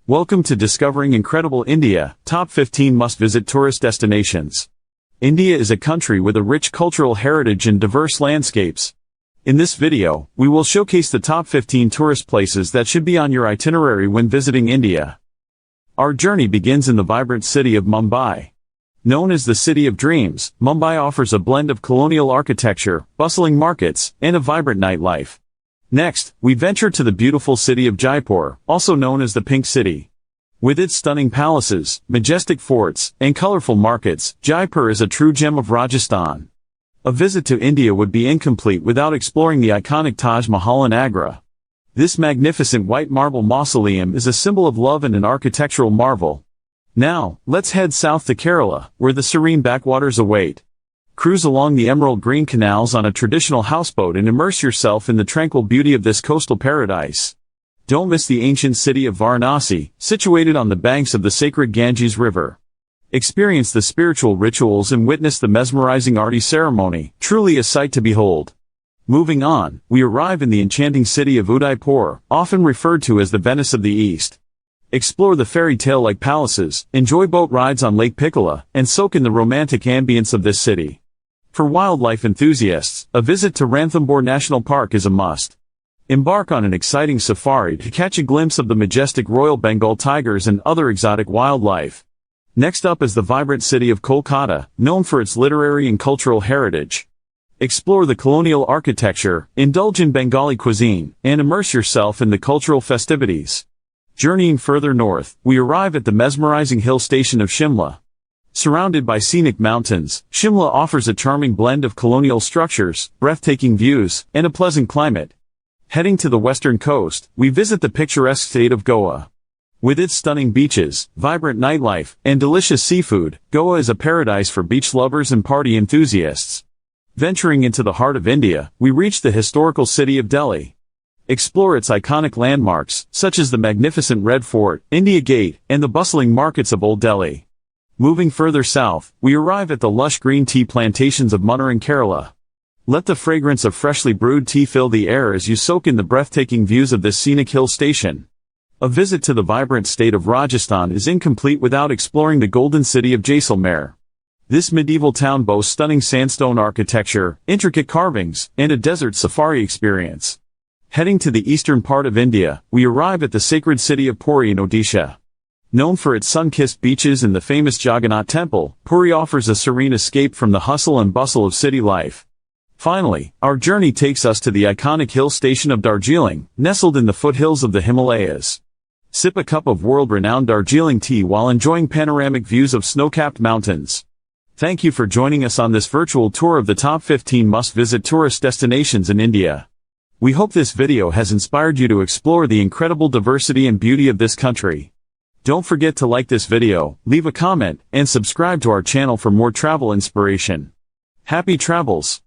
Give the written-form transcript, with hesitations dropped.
Welcome to Discovering Incredible India, Top 15 Must-Visit Tourist Destinations. India is a country with a rich cultural heritage and diverse landscapes. In this video, we will showcase the top 15 tourist places that should be on your itinerary when visiting India. Our journey begins in the vibrant city of Mumbai. Known as the City of Dreams, Mumbai offers a blend of colonial architecture, bustling markets, and a vibrant nightlife. Next, we venture to the beautiful city of Jaipur, also known as the Pink City. With its stunning palaces, majestic forts, and colorful markets, Jaipur is a true gem of Rajasthan. A visit to India would be incomplete without exploring the iconic Taj Mahal in Agra. This magnificent white marble mausoleum is a symbol of love and an architectural marvel. Now, let's head south to Kerala, where the serene backwaters await. Cruise along the emerald green canals on a traditional houseboat and immerse yourself in the tranquil beauty of this coastal paradise. Don't miss the ancient city of Varanasi, situated on the banks of the sacred Ganges River. Experience the spiritual rituals and witness the mesmerizing Aarti ceremony, truly a sight to behold. Moving on, we arrive in the enchanting city of Udaipur, often referred to as the Venice of the East. Explore the fairy tale-like palaces, enjoy boat rides on Lake Piccola, and soak in the romantic ambience of this city. For wildlife enthusiasts, a visit to Ranthambore National Park is a must. Embark on an exciting safari to catch a glimpse of the majestic Royal Bengal tigers and other exotic wildlife. Next up is the vibrant city of Kolkata, known for its literary and cultural heritage. Explore the colonial architecture, indulge in Bengali cuisine, and immerse yourself in the cultural festivities. Journeying further north, we arrive at the mesmerizing hill station of Shimla. Surrounded by scenic mountains, Shimla offers a charming blend of colonial structures, breathtaking views, and a pleasant climate. Heading to the western coast, we visit the picturesque state of Goa. With its stunning beaches, vibrant nightlife, and delicious seafood, Goa is a paradise for beach lovers and party enthusiasts. Venturing into the heart of India, we reach the historical city of Delhi. Explore its iconic landmarks, such as the magnificent Red Fort, India Gate, and the bustling markets of Old Delhi. Moving further south, we arrive at the lush green tea plantations of Munnar in Kerala. Let the fragrance of freshly brewed tea fill the air as you soak in the breathtaking views of this scenic hill station. A visit to the vibrant state of Rajasthan is incomplete without exploring the golden city of Jaisalmer. This medieval town boasts stunning sandstone architecture, intricate carvings, and a desert safari experience. Heading to the eastern part of India, we arrive at the sacred city of Puri in Odisha. Known for its sun-kissed beaches and the famous Jagannath Temple, Puri offers a serene escape from the hustle and bustle of city life. Finally, our journey takes us to the iconic hill station of Darjeeling, nestled in the foothills of the Himalayas. Sip a cup of world-renowned Darjeeling tea while enjoying panoramic views of snow-capped mountains. Thank you for joining us on this virtual tour of the top 15 must-visit tourist destinations in India. We hope this video has inspired you to explore the incredible diversity and beauty of this country. Don't forget to like this video, leave a comment, and subscribe to our channel for more travel inspiration. Happy travels!